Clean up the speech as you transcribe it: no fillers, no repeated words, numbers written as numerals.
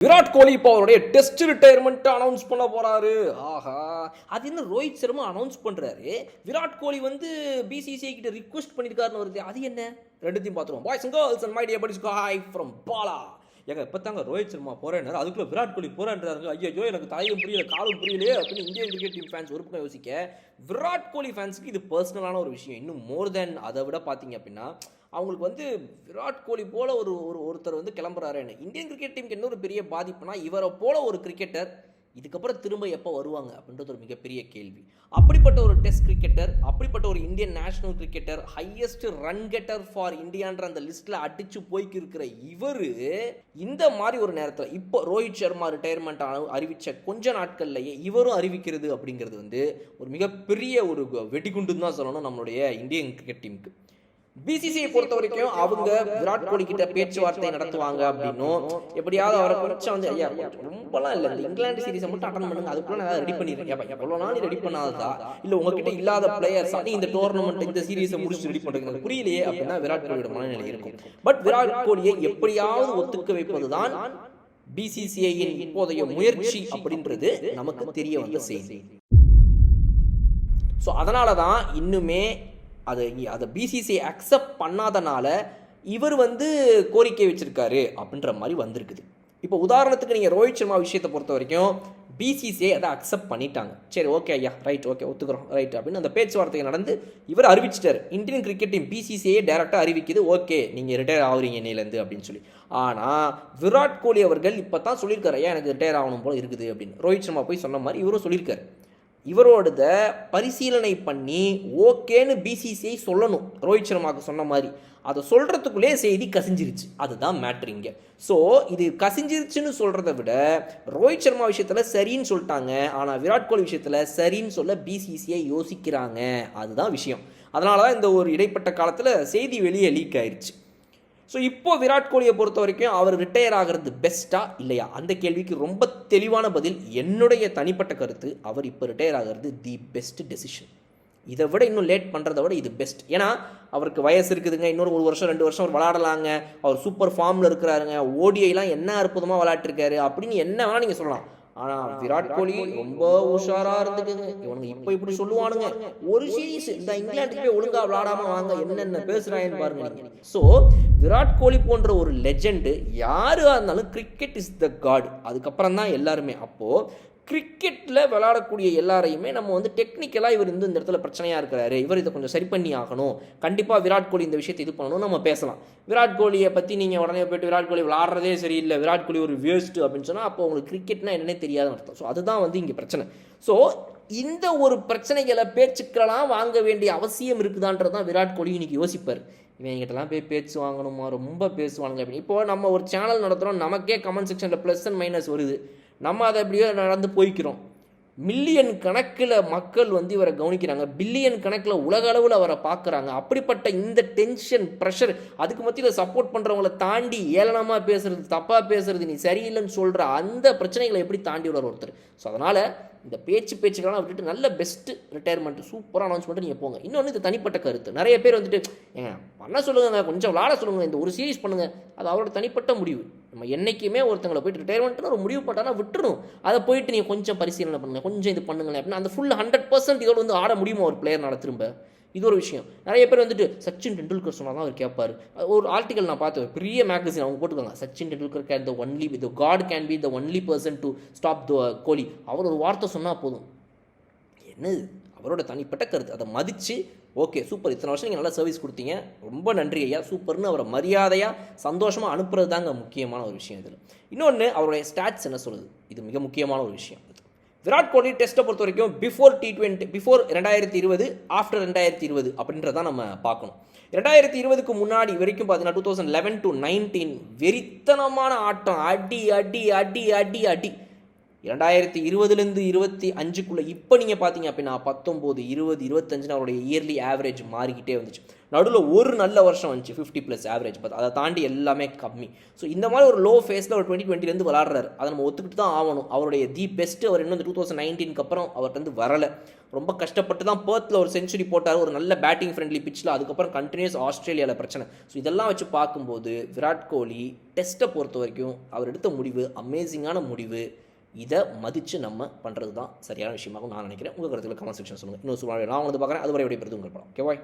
விராட் கோலி இப்போ அவருடைய test retirement announce பண்ண போறாரு. ஆஹா, அது என்ன ரோஹித் சர்மா அனௌன்ஸ் பண்றாரு, விராட் கோலி வந்து பிசிசிஐ கிட்ட ரிக்வெஸ்ட் பண்ணிருக்காருன்னு வருது. அது என்ன? ரெண்டுத்தையும் பார்த்துருவோம். Boys and girls and my dear buds, hi from Bala. ஏங்க இப்போ தாங்க ரோஹித் சர்மா போறேன்னாரு, அதுக்குள்ள விராட் கோலி போறேன்றாரு. ஐயோ, எனக்கு தாயும் புரியல காலும் புரியலையே அப்படின்னு இந்தியன் கிரிக்கெட் டீம் ஃபேன்ஸ் ஒரு பக்கம் யோசிக்க, விராட் கோலி ஃபேன்ஸுக்கு இது பர்சனலான ஒரு விஷயம். இன்னும் மோர் தென் அதை விட பார்த்தீங்க அப்படின்னா, அவங்களுக்கு வந்து விராட் கோலி போல ஒருத்தர் வந்து கிளம்புறாருன்னு. இந்தியன் கிரிக்கெட் டீமுக்கு என்ன ஒரு பெரிய பாதிப்புனா, இவரை போல ஒரு கிரிக்கெட்டர் இதுக்கப்புறம் திரும்ப எப்போ வருவாங்க அப்படின்றது ஒரு மிகப்பெரிய கேள்வி. அப்படிப்பட்ட ஒரு டெஸ்ட் கிரிக்கெட்டர், அப்படிப்பட்ட ஒரு Indian national cricketer, highest run getter for இந்தியான்ற அந்த லிஸ்ட்டில் அடித்து போய்க்கு இருக்கிற இவர் இந்த மாதிரி ஒரு நேரத்தில் இப்போ ரோஹித் சர்மா ரிட்டையர்மெண்ட் அறிவித்த கொஞ்ச நாட்கள்லையே இவரும் அறிவிக்கிறது அப்படிங்கிறது வந்து ஒரு மிகப்பெரிய ஒரு வெடிகுண்டுன்னு தான் சொல்லணும் நம்மளுடைய இந்தியன் கிரிக்கெட் டீமுக்கு. பிசிசிஐ பொறுத்த வரைக்கும் அவங்க விராட் கோலி கிட்ட பேச்சுவார்த்தை நடத்துவாங்க அப்படின்னும், எப்படியாவது அவரை கொஞ்சம் வந்து ஐயா ரொம்பலாம் இல்லை, இந்த இங்கிலாந்து சீரீஸை மட்டும் அட்டன் பண்ணுங்க, அதுக்குள்ள நான் ரெடி பண்ணிடுறேன். எவ்வளோ நாள் ரெடி பண்ணாததா இல்லை உங்ககிட்ட இல்லாத பிளேயர்ஸ் நீ இந்த டோர்னமெண்ட் இந்த சீரீஸை முடிச்சு ரெடி பண்ணுறது புரியலையே அப்படின்னா விராட் கோலியோட மனநிலை இருக்கும். பட் விராட் கோலியை எப்படியாவது ஒத்துக்க வைப்பதுதான் பிசிசிஐயின் இப்போதைய முயற்சி அப்படின்றது நமக்கு தெரிய வந்த செய்தி. ஸோ அதனால தான் இன்னுமே அதை பிசிசிஐ அக்செப்ட் பண்ணாதனால இவர் வந்து கோரிக்கை வச்சிருக்காரு அப்படின்ற மாதிரி வந்திருக்குது. இப்போ உதாரணத்துக்கு நீங்கள் ரோஹித் சர்மா விஷயத்தை பொறுத்த வரைக்கும் பிசிசிஐ அதை அக்செப்ட் பண்ணிட்டாங்க. சரி, ஓகே ஐயா, ரைட், ஓகே ஒத்துக்கிறோம், ரைட் அப்படின்னு அந்த பேச்சுவார்த்தை நடந்து இவர் அறிவிச்சிட்டார். இந்தியன் கிரிக்கெட் டீம் பிசிசிஐ டைரக்டாக அறிவிக்குது, ஓகே நீங்கள் ரிட்டையர் ஆகுறீங்க இன்னையிலேருந்து அப்படின்னு சொல்லி. ஆனால் விராட் கோலி அவர்கள் இப்போ தான் சொல்லியிருக்காரு, ஐயா எனக்கு ரிட்டையர் ஆகணும் போல இருக்குது அப்படின்னு. ரோஹித் சர்மா போய் சொன்ன மாதிரி இவரும் சொல்லியிருக்காரு. இவரோட பரிசீலனை பண்ணி ஓகேன்னு பிசிசிஐ சொல்லணும். ரோஹித் சர்மாவுக்கு சொன்ன மாதிரி அதை சொல்கிறதுக்குள்ளே செய்தி கசிஞ்சிருச்சு. அதுதான் மேட்ரிங்க. ஸோ இது கசிஞ்சிருச்சுன்னு சொல்கிறத விட ரோஹித் சர்மா விஷயத்தில் சரின்னு சொல்லிட்டாங்க, ஆனால் விராட் கோலி விஷயத்தில் சரின்னு சொல்ல பிசிசிஐ யோசிக்கிறாங்க. அதுதான் விஷயம். அதனால தான் இந்த ஒரு இடைப்பட்ட காலத்தில் செய்தி வெளியே லீக் ஆயிடுச்சு. ஸோ இப்போ விராட் கோலியை பொறுத்த வரைக்கும் அவர் ரிட்டையர் ஆகிறது பெஸ்ட்டா இல்லையா, அந்த கேள்விக்கு ரொம்ப தெளிவான பதில் என்னுடைய தனிப்பட்ட கருத்து. அவர் இப்போ ரிட்டையர் ஆகிறது தி பெஸ்ட் டெசிஷன். இதை விட இன்னும் லேட் பண்ணுறதை விட இது பெஸ்ட். ஏன்னா அவருக்கு வயசு இருக்குதுங்க, இன்னொரு 1 வருஷம் 2 வருஷம் அவர் விளாடலாங்க, அவர் சூப்பர் ஃபார்மில் இருக்கிறாருங்க, ஓடிஐலாம் என்ன அற்புதமாக விளாட்டுருக்காரு அப்படின்னு என்ன வேணால் நீங்கள் சொல்லலாம். ஆனால் விராட் கோலி ரொம்ப உஷாராக இருந்துக்குங்க. இவனுங்க இப்போ இப்படி சொல்லுவானுங்க, ஒரு சீரீஸ் இந்த இங்கிலாந்துக்கு போய் ஒழுங்காக விளாடாமல் வாங்க என்னென்ன பேசுகிறாங்கன்னு பாருங்க நீங்கள். ஸோ விராட் கோலி போன்ற ஒரு லெஜெண்டு யாராக இருந்தாலும் கிரிக்கெட் இஸ் த காட், அதுக்கப்புறம் தான் எல்லாருமே. அப்போது கிரிக்கெட்டில் விளையாடக்கூடிய எல்லாரையுமே நம்ம வந்து டெக்னிக்கலாக இவர் இந்த இடத்துல பிரச்சனையாக இருக்கிறாரு, இவர் இதை கொஞ்சம் சரி பண்ணி ஆகணும், கண்டிப்பாக விராட் கோலி இந்த விஷயத்தை இது பண்ணணும் நம்ம பேசலாம். விராட் கோலியை பற்றி நீங்கள் உடனே போய்ட்டு விராட் கோலி விளாட்றதே சரியில்லை, விராட் கோலி ஒரு வேஸ்ட்டு அப்படின்னு சொன்னால் அப்போ உங்களுக்கு கிரிக்கெட்னா என்னன்னே தெரியாதுன்னு அர்த்தம். ஸோ அதுதான் வந்து இங்கே பிரச்சனை. ஸோ இந்த ஒரு பிரச்சனைகளை பேச்சுக்கெல்லாம் வாங்க வேண்டிய அவசியம் இருக்குதான்றது தான் விராட் கோலி இன்னைக்கு யோசிப்பார். இவங்கிட்டலாம் போய் பேச்சு வாங்கணுமா, ரொம்ப பேசுவானுங்க அப்படின்னு. இப்போ நம்ம ஒரு சேனல் நடத்துகிறோம், நமக்கே கமெண்ட் செக்ஷனில் ப்ளஸ் அண்ட் மைனஸ் வருது, நம்ம அதை எப்படியோ நடந்து போய்க்கிறோம். மில்லியன் கணக்கில் மக்கள் வந்து இவரை கவனிக்கிறாங்க, பில்லியன் கணக்கில் உலக அளவில் அவரை பார்க்குறாங்க. அப்படிப்பட்ட இந்த டென்ஷன் ப்ரெஷர், அதுக்கு மத்தியில் சப்போர்ட் பண்ணுறவங்களை தாண்டி ஏளனமாக பேசுறது, தப்பாக பேசுறது, நீ சரியில்லைன்னு சொல்கிற அந்த பிரச்சனைகளை எப்படி தாண்டி விடுற ஒருத்தர். ஸோ அதனால் இந்த பேச்சுக்கெல்லாம் விட்டுட்டு நல்ல பெஸ்ட்டு ரிட்டையர்மெண்ட் சூப்பராக அனௌன்ஸ் பண்ணிட்டு நீங்கள் போங்க. இன்னொன்று இது தனிப்பட்ட கருத்து. நிறைய பேர் வந்துட்டு ஏங்க பண்ண சொல்லுங்க, கொஞ்சம் விளாட சொல்லுங்கள், இந்த ஒரு சீரீஸ் பண்ணுங்கள், அது அவரோட தனிப்பட்ட முடிவு. நம்ம என்றைக்குமே ஒருத்தங்களை போய்ட்டு ரிட்டையர்மெண்ட்னு ஒரு முடிவு பண்ணால் விட்டுரும். அதை போயிட்டு நீங்கள் கொஞ்சம் பரிசீலனை பண்ணுங்கள், கொஞ்சம் இது பண்ணுங்களேன் அப்படின்னு அந்த ஃபுல் 100% இதோடு வந்து ஆட முடியுமா ஒரு பிளேயர்னால திரும்ப? இது ஒரு விஷயம். நிறைய பேர் வந்துட்டு சச்சின் டெண்டுல்கர் சொன்னால் தான் அவர் கேட்பார். ஒரு ஆர்டிகல் நான் பார்த்தேன், பெரிய மேகசின் அவங்க போட்டுக்காங்க, Sachin Tendulkar can the only the god can be the only person to stop the Kohli. அவர் ஒரு வார்த்தை சொன்னால் போதும். என்னது அவரோட தனிப்பட்ட கருத்து, அதை மதித்து ஓகே சூப்பர், இத்தனை வருஷம் நீங்கள் நல்லா சர்வீஸ் கொடுத்தீங்க, ரொம்ப நன்றி ஐயா சூப்பர்னு அவரை மரியாதையாக சந்தோஷமாக அனுப்புறது தாங்க முக்கியமான ஒரு விஷயம். இதில் இன்னொன்று அவருடைய ஸ்டாட்ஸ் என்ன சொல்லுது, இது மிக முக்கியமான ஒரு விஷயம். விராட் கோலி டெஸ்ட்டை பொறுத்த வரைக்கும் பிஃபோர் T20, பிஃபோர் 2020, ஆஃப்டர் 2020 அப்படின்றதான் நம்ம பார்க்கணும். 2020க்கு முன்னாடி வரைக்கும் பார்த்தீங்கன்னா 2011 to 19 வெறித்தனமான ஆட்டம், அடி அடி அடி அடி அடி 2020லேருந்து 25க்குள்ளே இப்போ நீங்கள் பார்த்தீங்க அப்படின்னா 19, 20, 25ன்னு அவருடைய இயர்லி ஆவரேஜ் மாறிக்கிட்டே வந்துச்சு. நடுவில் ஒரு நல்ல வருஷம் வந்துச்சு 50+ ஆவரேஜ், பட் அதை தாண்டி எல்லாமே கம்மி. ஸோ இந்த மாதிரி ஒரு லோ ஃபேஸில் ஒரு 2020லேருந்து விளாட்றாரு, அதை நம்ம ஒத்துக்கிட்டு தான் ஆகணும். அவருடைய பெஸ்ட்டு அவர் இன்னும் 2019க்கு அப்புறம் அவர்கிட்ட வந்து வரலை. ரொம்ப கஷ்டப்பட்டு தான் பெர்த்தில் ஒரு செஞ்சுரி போட்டார், ஒரு நல்ல பேட்டிங் ஃப்ரெண்ட்லி பிச்சில். அதுக்கப்புறம் கண்டினியூஸ் ஆஸ்திரேலியாவில் பிரச்சனை. ஸோ இதெல்லாம் வச்சு பார்க்கும்போது விராட் கோலி டெஸ்ட்டை பொறுத்த வரைக்கும் அவர் எடுத்த முடிவு அமேசிங்கான முடிவு. இதை மதித்து நம்ம பண்ணுறது தான் சரியான விஷயமாகவும் நான் நினைக்கிறேன். உங்கள் கருத்துக்களை கமெண்ட் செக்ஷன் சொல்லுங்கள். இன்னும் நான் வந்து பார்க்குறேன். அதுவரை விடைபெறுது உங்கள் படம். Okay bye.